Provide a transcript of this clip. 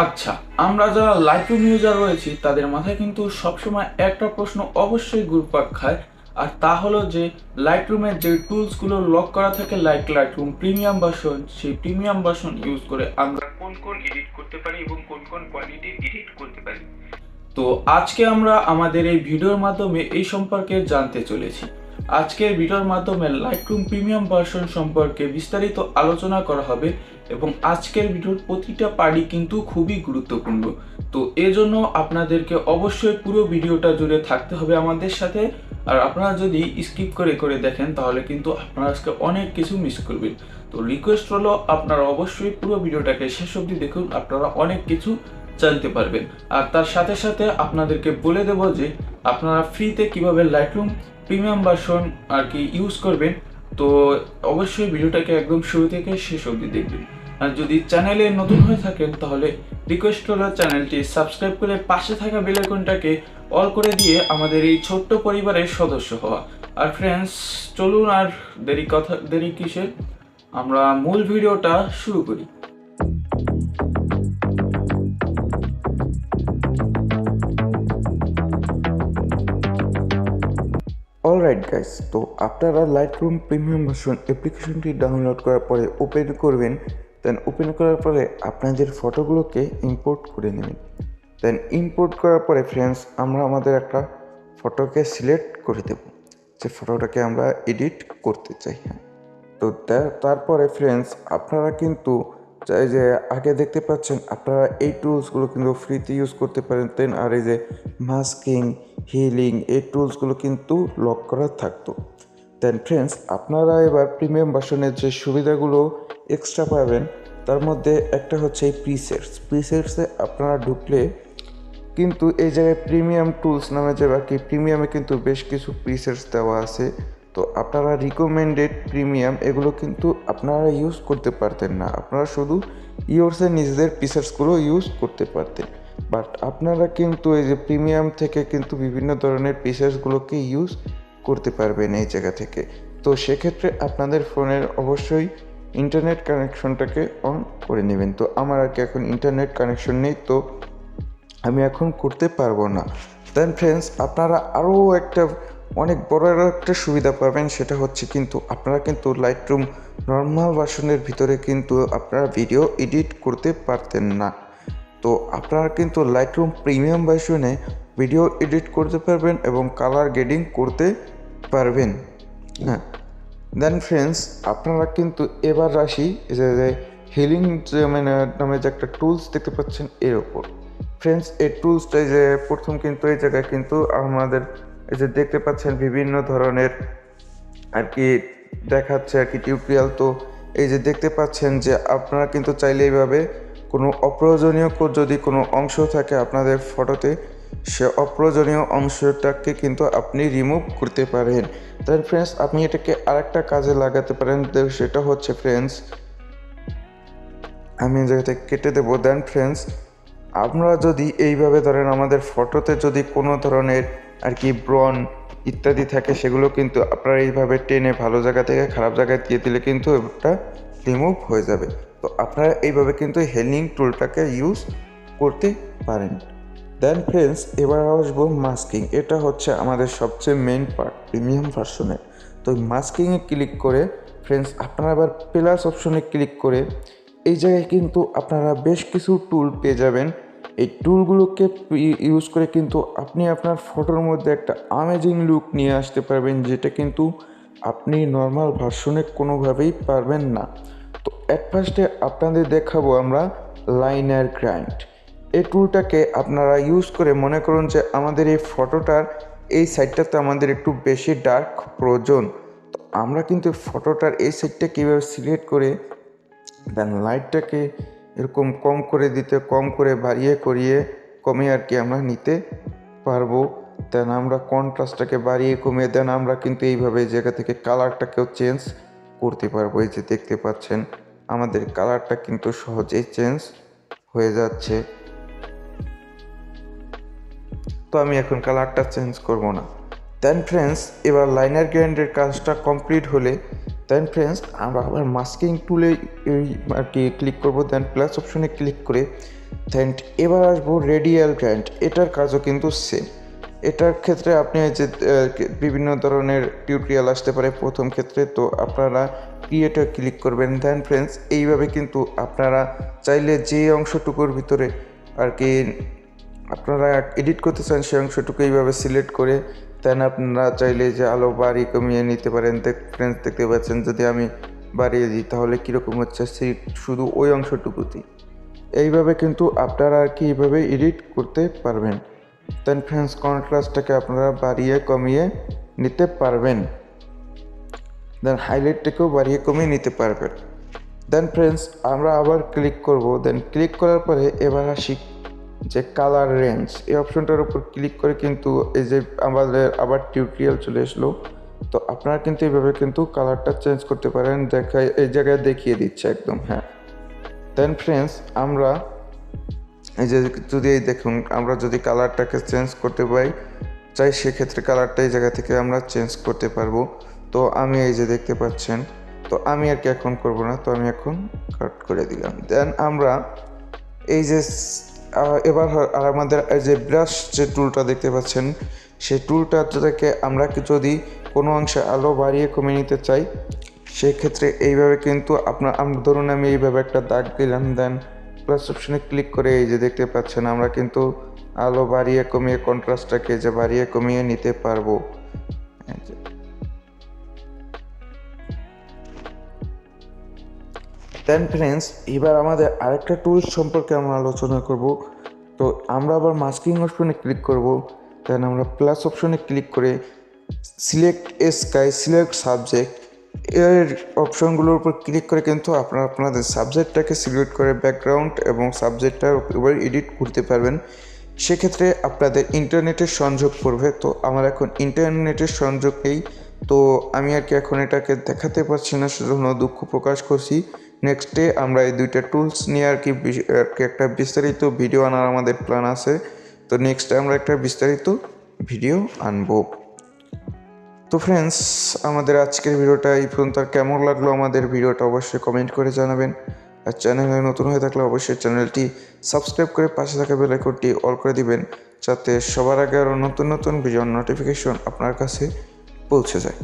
আচ্ছা, আমরা যারা লাইটরুম ইউজার রয়েছি তাদের মাথায় কিন্তু সবসময় একটা প্রশ্ন অবশ্যই ঘুরপাক খায়, আর তা হলো যে লাইটরুমের যে টুলসগুলো লক করা থাকে লাইটরুম প্রিমিয়াম ভার্সন, সেই প্রিমিয়াম ভার্সন ইউজ করে আমরা কোন কোন এডিট করতে পারি এবং কোন কোন কোয়ালিটির এডিট করতে পারি। তো আজকে আমরা আমাদের এই ভিডিওর মাধ্যমে এই সম্পর্কে জানতে চলেছি। আজকের ভিডিওর মাধ্যমে লাইটরুম প্রিমিয়াম ভার্সন সম্পর্কে বিস্তারিত আলোচনা করা হবে এবং আজকের ভিডিওর প্রতিটা পার্টই কিন্তু খুবই গুরুত্বপূর্ণ। তো এজন্য আপনাদেরকে অবশ্যই পুরো ভিডিওটা জুড়ে থাকতে হবে আমাদের সাথে। আর আপনারা যদি স্কিপ করে করে দেখেন তাহলে কিন্তু আপনারা আজকে অনেক কিছু মিস করবেন। তো রিকোয়েস্ট হলো আপনারা অবশ্যই পুরো ভিডিওটাকে শেষ অবধি দেখুন, আপনারা অনেক কিছু জানতে পারবেন। আর তার সাথে সাথে আপনাদেরকে বলে দেব যে আপনারা ফ্রিতে কিভাবে লাইটরুম প্রিমিয়াম ভার্সন আর কি ইউজ করবেন। তো অবশ্যই ভিডিওটাকে একদম শুরু থেকে শেষ অবধি দেখবেন। আর যদি চ্যানেলে নতুন হয়ে থাকেন তাহলে রিকোয়েস্ট হলো চ্যানেলটি সাবস্ক্রাইব করে পাশে থাকা বেল আইকনটাকে অল করে দিয়ে আমাদের এই ছোট্ট পরিবারের সদস্য হওয়া। আর ফ্রেন্ডস, চলুন আর দেরি কিসের, আমরা মূল ভিডিওটা শুরু করি। অলরাইট গাইস, তো আপনারা লাইটরুম প্রিমিয়াম ভার্সন অ্যাপ্লিকেশনটি ডাউনলোড করার পরে ওপেন করবেন। দেন ওপেন করার পরে আপনাদের ফটোগুলোকে ইম্পোর্ট করে নেবেন। দেন ইম্পোর্ট করার পরে ফ্রেন্ডস, আমরা আমাদের একটা ফটোকে সিলেক্ট করে দেব, যে ফটোটাকে আমরা এডিট করতে চাই। তো তারপরে ফ্রেন্ডস, আপনারা কিন্তু চাই যে আগে দেখতে পাচ্ছেন আপনারা এই টুলসগুলো কিন্তু ফ্রিতে ইউজ করতে পারেন। দেন আর এই যে মাস্কিং, হিলিং, এই টুলসগুলো কিন্তু লক করা থাকতো। দেন ফ্রেন্ডস, আপনারা এবার প্রিমিয়াম ভার্সনের যে সুবিধাগুলো এক্সট্রা পাবেন তার মধ্যে একটা হচ্ছে এই প্রিসেটসে আপনারা ঢুকলে কিন্তু এই জায়গায় প্রিমিয়াম টুলস নামে যে বাকি প্রিমিয়ামে কিন্তু বেশ কিছু প্রিসেটস দেওয়া আছে। তো আপনারা রিকমেন্ডেড প্রিমিয়াম এগুলো কিন্তু আপনারা ইউজ করতে পারতেন না, আপনারা শুধু ইয়োর্সের নিজেদের প্রিসেটসগুলো ইউজ করতে পারতেন। বাট আপনারা কিন্তু এই যে প্রিমিয়াম থেকে কিন্তু বিভিন্ন ধরনের প্রিসেটসগুলোকে ইউজ করতে পারবেন এই জায়গা থেকে। তো সেক্ষেত্রে আপনাদের ফোনের অবশ্যই ইন্টারনেট কানেকশনটাকে অন করে নেবেন। তো আমার আর কি এখন ইন্টারনেট কানেকশন নেই, তো আমি এখন করতে পারবো না। দেন ফ্রেন্ডস, আপনারা আরও একটা অনেক বড় একটা সুবিধা পাবেন, সেটা হচ্ছে কিন্তু আপনারা কিন্তু লাইটরুম নর্মাল ভার্সনের ভিতরে কিন্তু আপনারা ভিডিও এডিট করতে পারতেন না। তো আপনারা কিন্তু লাইটরুম প্রিমিয়াম ভার্সনে ভিডিও এডিট করতে পারবেন এবং কালার গ্রেডিং করতে পারবেন। হ্যাঁ, দেন ফ্রেন্ডস, আপনারা কিন্তু এবার আসি যে হিলিং নামে যে একটা টুলস দেখতে পাচ্ছেন এর ওপর। ফ্রেন্ডস, এই টুলসটাই যে প্রথম কিন্তু এই জায়গায় কিন্তু আমাদের এই যে দেখতে পাচ্ছেন বিভিন্ন ধরনের আর কি দেখাচ্ছে আর কি টিউটোরিয়াল। তো এই যে দেখতে পাচ্ছেন যে আপনারা কিন্তু চাইলে এইভাবে কোনো অপ্রয়োজনীয় যদি কোনো অংশ থাকে আপনাদের ফটোতে, সে অপ্রয়োজনীয় অংশটাকে কিন্তু আপনি রিমুভ করতে পারেন। দেন ফ্রেন্ডস, আপনি এটাকে আরেকটা কাজে লাগাতে পারেন, সেটা হচ্ছে ফ্রেন্ডস, আমি জায়গাতে কেটে দেবো। দেন ফ্রেন্ডস, আমরা যদি এইভাবে ধরেন আমাদের ফটোতে যদি কোনো ধরনের আর কি ব্রন ইত্যাদি থাকে, সেগুলো কিন্তু আপনারা এইভাবে টেনে ভালো জায়গা থেকে খারাপ জায়গায় দিয়ে দিলে কিন্তু এটা রিমুভ হয়ে যাবে। তো আপনারা এইভাবে কিন্তু হেলিং টুলটাকে ইউজ করতে পারেন। দেন ফ্রেন্ডস, এবার আসবো মাস্কিং। এটা হচ্ছে আমাদের সবচেয়ে মেন পার্ট প্রিমিয়াম ভার্সনে। তো মাস্কিংয়ে ক্লিক করে ফ্রেন্ডস, আপনারা এবার প্লাস অপশনে ক্লিক করে এই জায়গায় কিন্তু আপনারা বেশ কিছু টুল পেয়ে যাবেন। এই টুলগুলোকে ইউজ করে কিন্তু আপনি আপনার ফটোর মধ্যে একটা আমেজিং লুক নিয়ে আসতে পারবেন, যেটা কিন্তু আপনি নর্মাল ভার্সনে কোনোভাবেই পারবেন না। তো অ্যাট ফার্স্টে আপনাদের দেখাবো আমরা লাইনার গ্রাইন্ড। এই টুলটাকে আপনারা ইউজ করে মনে করুন যে আমাদের এই ফটোটার এই সাইডটাতে আমাদের একটু বেশি ডার্ক প্রয়োজন। তো আমরা কিন্তু ফটোটার এই সাইডটা কীভাবে সিলেক্ট করে দেন লাইটটাকে এরকম কম করে দিতে, কম করে বাড়িয়ে করিয়ে কমিয়ে আর কি আমরা নিতে পারবো। দেন আমরা কন্ট্রাস্টটাকে বাড়িয়ে কমিয়ে দেন আমরা কিন্তু এইভাবে জায়গা থেকে কালারটাকেও চেঞ্জ করতে পারবো। এই যে দেখতে পাচ্ছেন আমাদের কালারটা কিন্তু সহজেই চেঞ্জ হয়ে যাচ্ছে। তো আমি এখন কালারটা চেঞ্জ করব না। দেন ফ্রেন্ডস, এবার লাইনার গ্রাইন্ডের কাজটা কমপ্লিট হলে দেন ফ্রেন্ডস আমরা আবার মাস্কিং টুলে আর কি ক্লিক করব। দেন প্লাস অপশনে ক্লিক করে দেন এবার আসবো রেডিয়াল গ্র্যান্ড, এটার কাজও কিন্তু সেম। এটার ক্ষেত্রে আপনি যে বিভিন্ন ধরনের টিউটোরিয়াল আসতে পারে প্রথম ক্ষেত্রে, তো আপনারা ক্রিয়েটে ক্লিক করবেন। দেন ফ্রেন্ডস এইভাবে কিন্তু আপনারা চাইলে যে অংশটুকুর ভিতরে আর কি আপনারা এডিট করতে চান সেই অংশটুকু এইভাবে সিলেক্ট করে দেন আপনারা চাইলে যে আলো বাড়ি কমিয়ে নিতে পারেন। ফ্রেন্ডস দেখতে পাচ্ছেন যদি আমি বাড়িয়ে দিই তাহলে কীরকম হচ্ছে শুধু ওই অংশটুকুতেই। এইভাবে কিন্তু আপনারা আর কি এইভাবে এডিট করতে পারবেন। দেন ফ্রেন্ডস কন্ট্রাস্টটাকে আপনারা বাড়িয়ে কমিয়ে নিতে পারবেন। দেন হাইলাইটটাকেও বাড়িয়ে কমিয়ে নিতে পারবেন। দেন ফ্রেন্ডস আমরা আবার ক্লিক করব। দেন ক্লিক করার পরে এবার আসি যে কালার রেঞ্জ, এই অপশনটার উপর ক্লিক করে কিন্তু এই যে আমাদের আবার টিউটোরিয়াল চলে আসলো। তো আপনারা কিন্তু এইভাবে কিন্তু কালারটা চেঞ্জ করতে পারেন, দেখায় এই জায়গায় দেখিয়ে দিচ্ছে একদম। হ্যাঁ, দেন ফ্রেন্ডস আমরা এই যে যদি এই দেখুন আমরা যদি কালারটাকে চেঞ্জ করতে চাই সেক্ষেত্রে কালারটা এই জায়গা থেকে আমরা চেঞ্জ করতে পারবো। তো আমি এই যে দেখতে পাচ্ছেন, তো আমি আর কি এখন করবো না, তো আমি এখন কাট করে দিলাম। দেন আমরা এই যে এবার আর আমাদের এই যে ব্রাশ যে টুলটা দেখতে পাচ্ছেন সেই টুলটা থেকে আমরা যদি কোনো অংশে আলো বাড়িয়ে কমিয়ে নিতে চাই সেক্ষেত্রে এইভাবে কিন্তু ধরুন আমি এইভাবে একটা দাগ দিলাম। দেন প্লাস অপশনে ক্লিক করে এই যে দেখতে পাচ্ছেন আমরা কিন্তু আলো বাড়িয়ে কমিয়ে কন্ট্রাস্টটাকে যে বাড়িয়ে কমিয়ে নিতে পারবো। দেন ফ্রেন্ডস এবার আমাদের আরেকটা টুলস সম্পর্কে আমরা আলোচনা করব। তো আমরা আবার মাস্কিং অপশনে ক্লিক করব। দেন আমরা প্লাস অপশনে ক্লিক করে সিলেক্ট স্কাই, সিলেক্ট সাবজেক্ট, এর অপশনগুলোর উপর ক্লিক করে কিন্তু আপনারা আপনাদের সাবজেক্টটাকে সিলেক্ট করে ব্যাকগ্রাউন্ড এবং সাবজেক্টটার উপর এডিট করতে পারবেন। সেক্ষেত্রে আপনাদের ইন্টারনেটের সংযোগ পড়বে। তো আমার এখন ইন্টারনেটের সংযোগ নেই, তো আমি আর কি এখন এটাকে দেখাতে পারছি না, সেজন্য দুঃখ প্রকাশ করছি। নেক্সটে আমরা এই দুইটা টুলস নিয়ে আর কি একটা বিস্তারিত ভিডিও আনার আমাদের প্ল্যান আছে। তো নেক্সটে আমরা একটা বিস্তারিত ভিডিও আনবো। তো ফ্রেন্ডস আমাদের আজকের ভিডিওটা এই পর্যন্ত। আর কেমন লাগলো আমাদের ভিডিওটা অবশ্যই কমেন্ট করে জানাবেন। আর চ্যানেলে নতুন হয়ে থাকলে অবশ্যই চ্যানেলটি সাবস্ক্রাইব করে পাশে থাকা বেল আইকনটি অল করে দিবেন, যাতে সবার আগে আরও নতুন নতুন ভিডিওর নোটিফিকেশন আপনার কাছে পৌঁছে যায়।